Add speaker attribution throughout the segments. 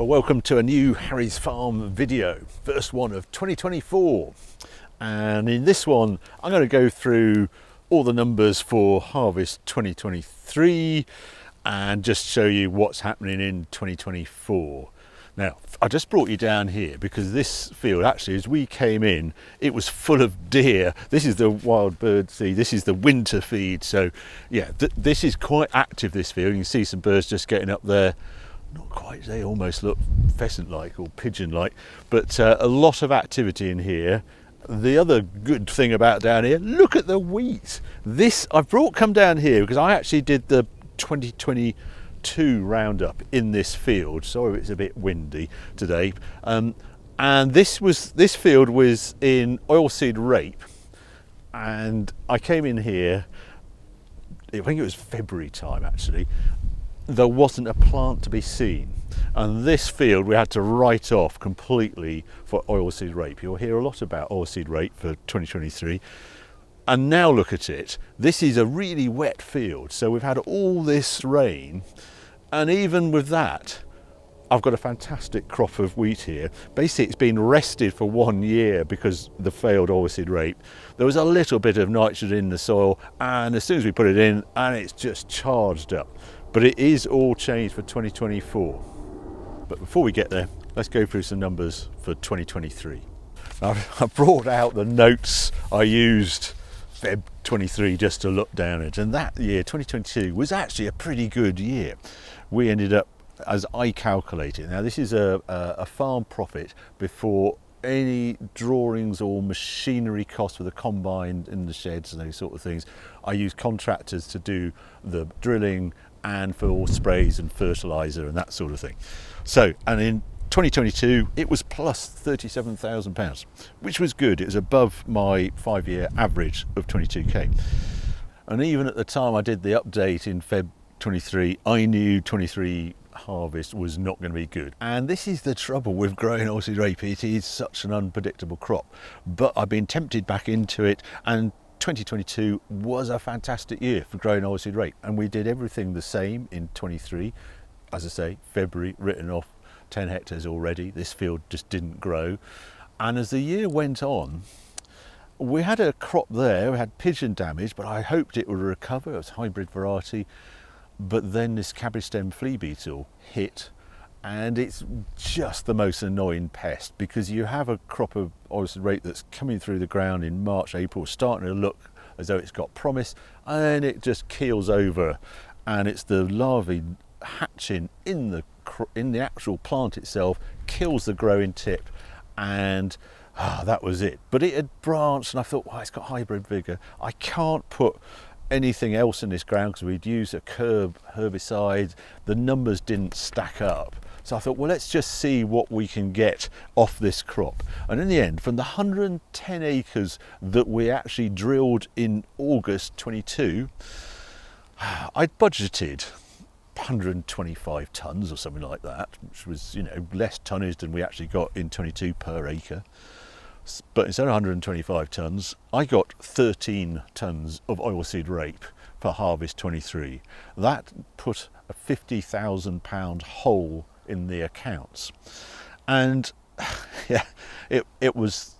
Speaker 1: Well, welcome to a new Harry's Farm video, first one of 2024. And in this one, I'm going to go through all the numbers for harvest 2023 and just show you what's happening in 2024. Now, I just brought you down here because this field, actually, as we came in, it was full of deer. This is the wild bird seed, this is the winter feed. So yeah, this is quite active, this field. You can see some birds just getting up there. Not quite, they almost look pheasant-like or pigeon-like, but a lot of activity in here. The other good thing about down here, look at the wheat. This I've come down here because I actually did the 2022 roundup in this field. Sorry it's a bit windy today. And this field was in oilseed rape, and I came in here, I think it was February time actually. There wasn't a plant to be seen, and this field we had to write off completely for oilseed rape. You'll hear a lot about oilseed rape for 2023, and now look at it. This is a really wet field, so we've had all this rain, and even with that I've got a fantastic crop of wheat here. Basically it's been rested for 1 year because the failed oilseed rape. There was a little bit of nitrogen in the soil, and as soon as we put it in, and it's just charged up. But it is all changed for 2024. But before we get there, let's go through some numbers for 2023. I brought out the notes I used Feb 23 just to look down it, and that year 2022 was actually a pretty good year. We ended up, as I calculated, now this is a farm profit before any drawings or machinery costs for the combine in the sheds and those sort of things. I used contractors to do the drilling and for all sprays and fertilizer and that sort of thing. So, and in 2022 it was plus £37,000, which was good. It was above my 5-year average of 22k. And even at the time I did the update in Feb 23, I knew 23 harvest was not going to be good. And this is the trouble with growing oilseed rape. It is such an unpredictable crop, but I've been tempted back into it, and 2022 was a fantastic year for growing oilseed rape, and we did everything the same in 23. As I say, February written off 10 hectares already. This field just didn't grow, and as the year went on, we had a crop there. We had pigeon damage, but I hoped it would recover. It was hybrid variety, but then this cabbage stem flea beetle hit, and it's just the most annoying pest, because you have a crop of oilseed rape that's coming through the ground in March, April, starting to look as though it's got promise, and it just keels over, and it's the larvae hatching in the actual plant itself, kills the growing tip, and that was it. But it had branched, and I thought, well, it's got hybrid vigor. I can't put anything else in this ground because we'd use a curb herbicide. The numbers didn't stack up. So I thought, well, let's just see what we can get off this crop. And in the end, from the 110 acres that we actually drilled in August 22, I'd budgeted 125 tonnes or something like that, which was, less tonnage than we actually got in 22 per acre. But instead of 125 tonnes, I got 13 tonnes of oilseed rape for harvest 23. That put a £50,000 hole in the accounts, and yeah, it was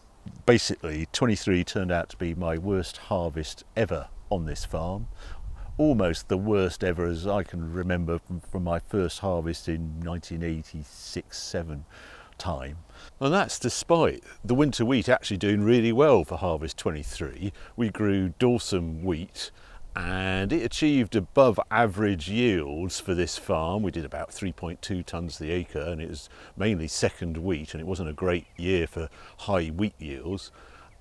Speaker 1: basically 23 turned out to be my worst harvest ever on this farm, almost the worst ever as I can remember from my first harvest in 1986-7 time. And that's despite the winter wheat actually doing really well for harvest 23. We grew Dalsum wheat, and it achieved above average yields for this farm. We did about 3.2 tonnes the acre, and it was mainly second wheat, and it wasn't a great year for high wheat yields,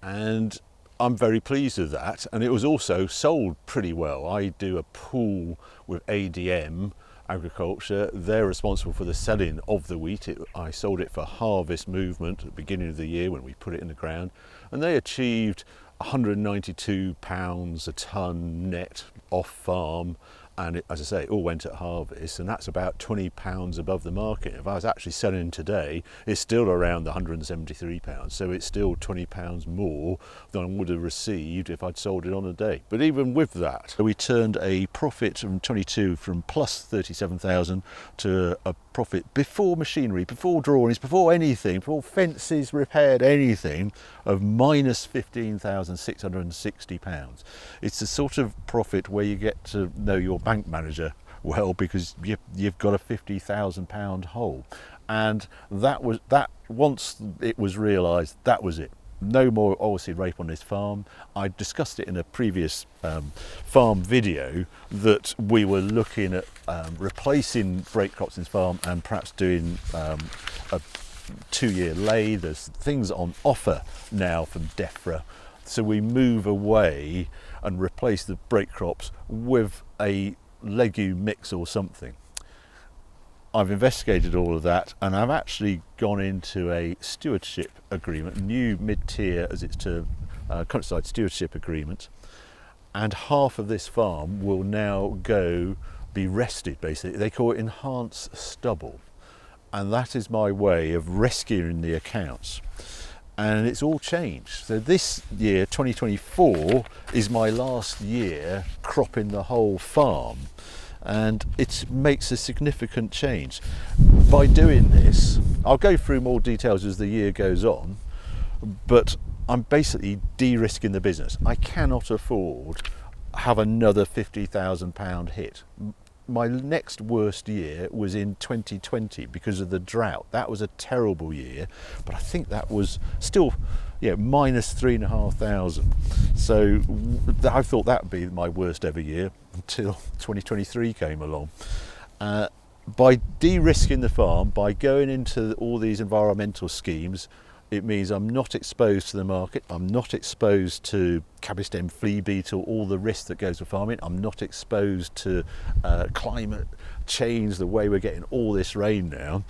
Speaker 1: and I'm very pleased with that. And it was also sold pretty well. I do a pool with ADM Agriculture. They're responsible for the selling of the wheat. I sold it for harvest movement at the beginning of the year when we put it in the ground, and they achieved £192 a tonne net off farm, and as I say, it all went at harvest, and that's about £20 above the market. If I was actually selling today, it's still around the £173, so it's still £20 more than I would have received if I'd sold it on a day. But even with that, we turned a profit from 22 from plus 37,000 to a profit before machinery, before drawings, before anything, before fences repaired, anything, of minus £15,660. It's the sort of profit where you get to know your bank manager well, because you've got a £50,000 hole. And that once it was realised, that was it. No more oilseed rape on this farm. I discussed it in a previous farm video that we were looking at replacing break crops in this farm and perhaps doing a 2-year lay. There's things on offer now from DEFRA, so we move away and replace the break crops with a legume mix or something. I've investigated all of that, and I've actually gone into a stewardship agreement, new mid-tier as it's termed, countryside stewardship agreement, and half of this farm will now be rested, basically. They call it enhanced stubble, and that is my way of rescuing the accounts. And it's all changed. So this year, 2024, is my last year cropping the whole farm, and it makes a significant change. By doing this, I'll go through more details as the year goes on, but I'm basically de-risking the business. I cannot afford have another £50,000 hit. My next worst year was in 2020 because of the drought. That was a terrible year, but I think that was still minus 3,500. So I thought that would be my worst ever year until 2023 came along. By de-risking the farm, by going into all these environmental schemes, it means I'm not exposed to the market, I'm not exposed to cabbage stem flea beetle, all the risk that goes with farming, I'm not exposed to climate change, the way we're getting all this rain now,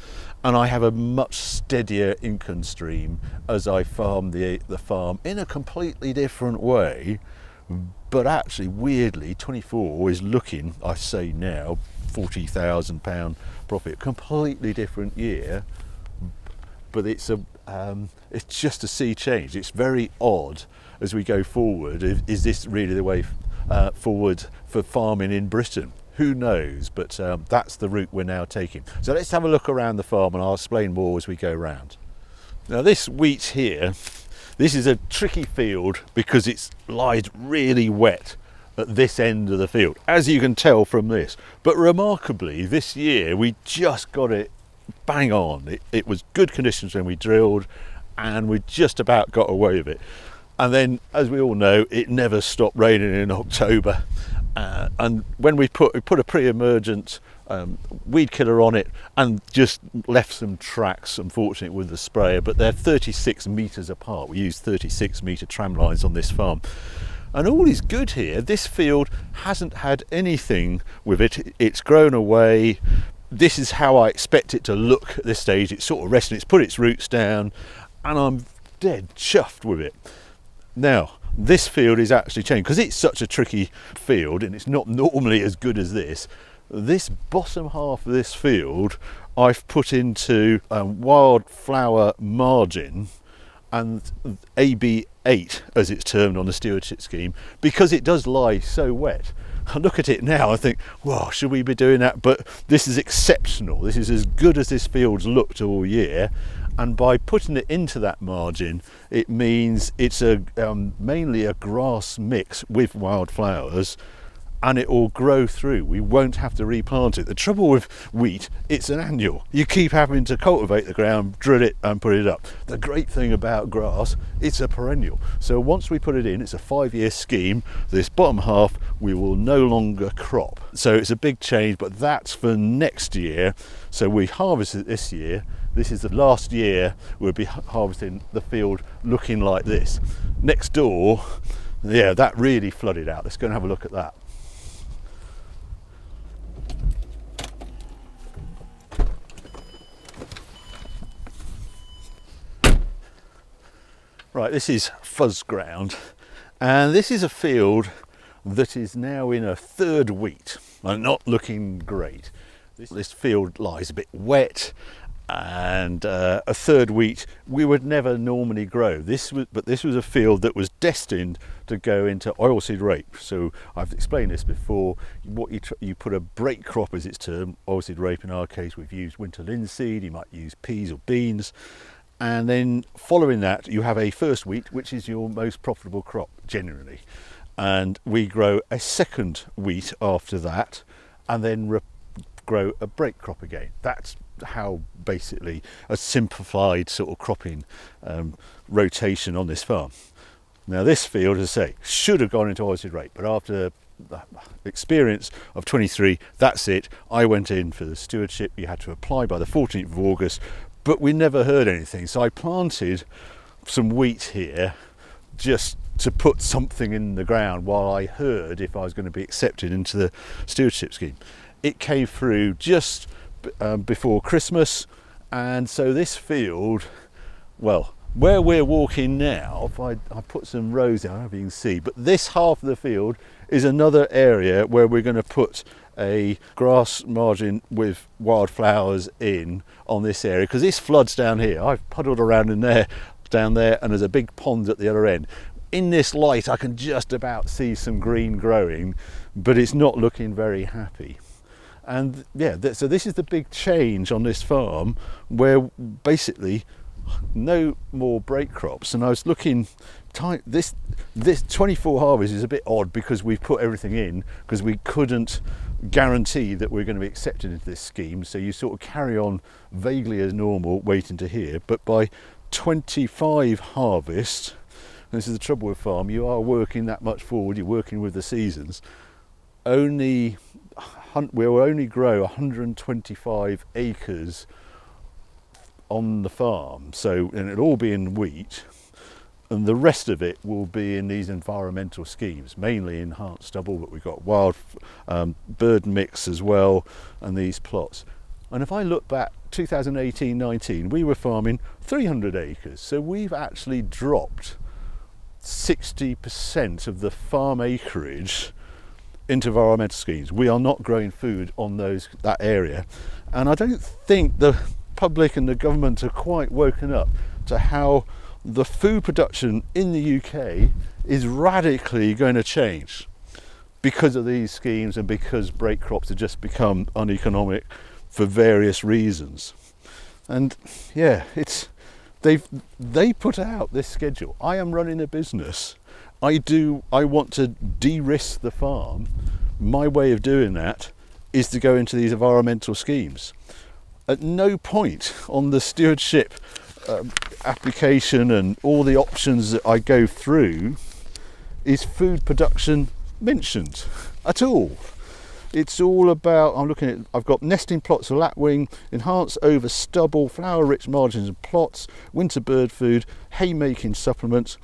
Speaker 1: and I have a much steadier income stream as I farm the farm in a completely different way. But actually, weirdly, 24 is looking, I say now, £40,000 profit, completely different year, but it's just a sea change. It's very odd as we go forward. Is this really the way forward for farming in Britain? Who knows, but that's the route we're now taking. So let's have a look around the farm, and I'll explain more as we go round. Now this wheat here, this is a tricky field because it lies really wet at this end of the field, as you can tell from this. But remarkably, this year we just got it bang on. It was good conditions when we drilled, and we just about got away with it. And then, as we all know, it never stopped raining in October. And when we put a pre-emergent weed killer on it and just left some tracks, unfortunately, with the sprayer, but they're 36 metres apart. We used 36-metre tram lines on this farm. And all is good here. This field hasn't had anything with it. It's grown away. This is how I expect it to look at this stage. It's sort of resting, it's put its roots down, and I'm dead chuffed with it. Now, this field is actually changed because it's such a tricky field and it's not normally as good as this. This bottom half of this field I've put into wildflower margin and AB8, as it's termed on the stewardship scheme, because it does lie so wet. I look at it now and think, well, should we be doing that? But this is exceptional. This is as good as this field's looked all year. And by putting it into that margin, it means it's mainly a grass mix with wildflowers, and it will grow through. We won't have to replant it. The trouble with wheat, it's an annual. You keep having to cultivate the ground, drill it and put it up. The great thing about grass, it's a perennial. So once we put it in, it's a 5-year scheme. This bottom half we will no longer crop. So it's a big change, but that's for next year. So we harvested this year. This is the last year we'll be harvesting the field looking like this. Next door, yeah, that really flooded out. Let's go and have a look at that. Right, this is fuzz ground, and this is a field that is now in a third wheat. are not looking great. This field lies a bit wet, and a third wheat we would never normally grow. But this was a field that was destined to go into oilseed rape. So I've explained this before. What you put a break crop, as it's termed, oilseed rape. In our case, we've used winter linseed. You might use peas or beans, and then following that, you have a first wheat, which is your most profitable crop generally, and we grow a second wheat after that, and then grow a break crop again. That's how basically a simplified sort of cropping rotation on this farm. Now this field, as I say, should have gone into oilseed rape, but after the experience of 23, that's it. I went in for the stewardship. You had to apply by the 14th of August, but we never heard anything. So I planted some wheat here just to put something in the ground while I heard if I was going to be accepted into the stewardship scheme. It came through just before Christmas, and so this field, well, where we're walking now, if I put some rows in, I don't know if you can see, but this half of the field is another area where we're going to put a grass margin with wildflowers in on this area, because this floods down here. I've puddled around in there, down there, and there's a big pond at the other end. In this light I can just about see some green growing, but it's not looking very happy. And yeah, so this is the big change on this farm, where basically no more break crops. And I was looking, this 24 harvest is a bit odd because we've put everything in because we couldn't guarantee that we're going to be accepted into this scheme. So you sort of carry on vaguely as normal, waiting to hear. But by 25 harvest, and this is the trouble with farm, you are working that much forward, you're working with the seasons. We'll only grow 125 acres on the farm, so, and it'll all be in wheat, and the rest of it will be in these environmental schemes, mainly enhanced stubble, but we've got wild bird mix as well, and these plots. And if I look back 2018-19, we were farming 300 acres, so we've actually dropped 60% of the farm acreage into environmental schemes. We are not growing food on that area, and I don't think the public and the government are quite woken up to how the food production in the UK is radically going to change because of these schemes and because break crops have just become uneconomic for various reasons. And yeah, they put out this schedule. I am running a business. I want to de-risk the farm. My way of doing that is to go into these environmental schemes. At no point on the stewardship application and all the options that I go through is food production mentioned at all. It's all about, I've got nesting plots of lapwing, enhanced over stubble, flower rich margins and plots, winter bird food, haymaking supplements,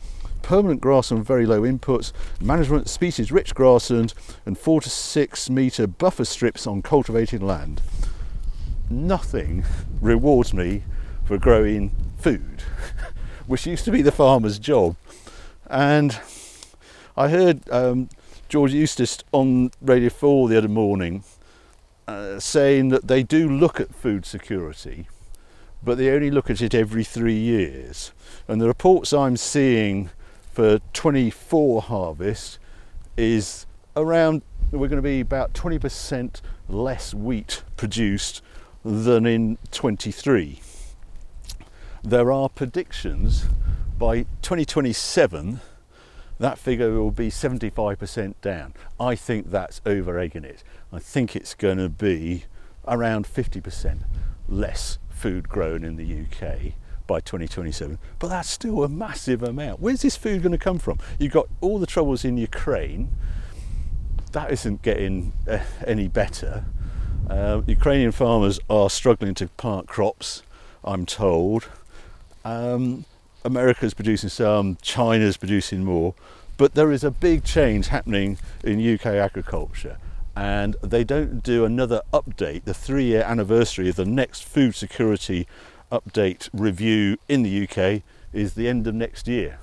Speaker 1: permanent grass on very low inputs, management species rich grassland, and 4 to 6 metre buffer strips on cultivated land. Nothing rewards me for growing food, which used to be the farmer's job. And I heard George Eustace on Radio 4 the other morning saying that they do look at food security, but they only look at it every 3 years. And the reports I'm seeing for 24 harvest is we're going to be about 20% less wheat produced than in 23. There are predictions by 2027 that figure will be 75% down. I think that's over-egging it. I think it's going to be around 50% less food grown in the UK by 2027, but that's still a massive amount. Where's this food going to come from? You've got all the troubles in Ukraine. That isn't getting any better. Ukrainian farmers are struggling to plant crops, I'm told. America's producing some, China's producing more, but there is a big change happening in UK agriculture, and they don't do another update. The 3-year anniversary of the next food security update review in the UK is the end of next year.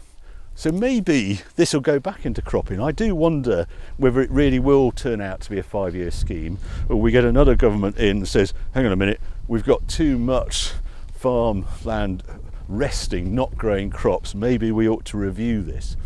Speaker 1: So maybe this will go back into cropping. I do wonder whether it really will turn out to be a 5-year scheme, or we get another government in that says, hang on a minute, we've got too much farmland resting, not growing crops, maybe we ought to review this.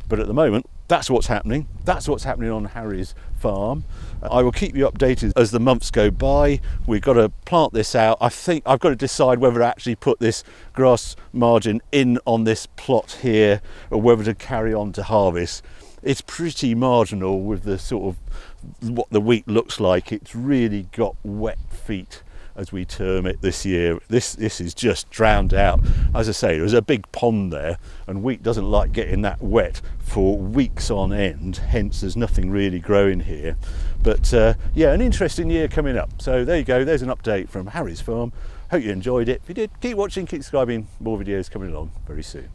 Speaker 1: But at the moment, that's what's happening. That's what's happening on Harry's farm. I will keep you updated as the months go by. We've got to plant this out. I think I've got to decide whether to actually put this grass margin in on this plot here, or whether to carry on to harvest. It's pretty marginal with the sort of what the wheat looks like. It's really got wet feet, as we term it, this year. This is just drowned out. As I say, there was a big pond there, and wheat doesn't like getting that wet for weeks on end, hence there's nothing really growing here. But yeah, an interesting year coming up. So there you go, there's an update from Harry's farm. Hope you enjoyed it. If you did, keep watching, keep subscribing, more videos coming along very soon.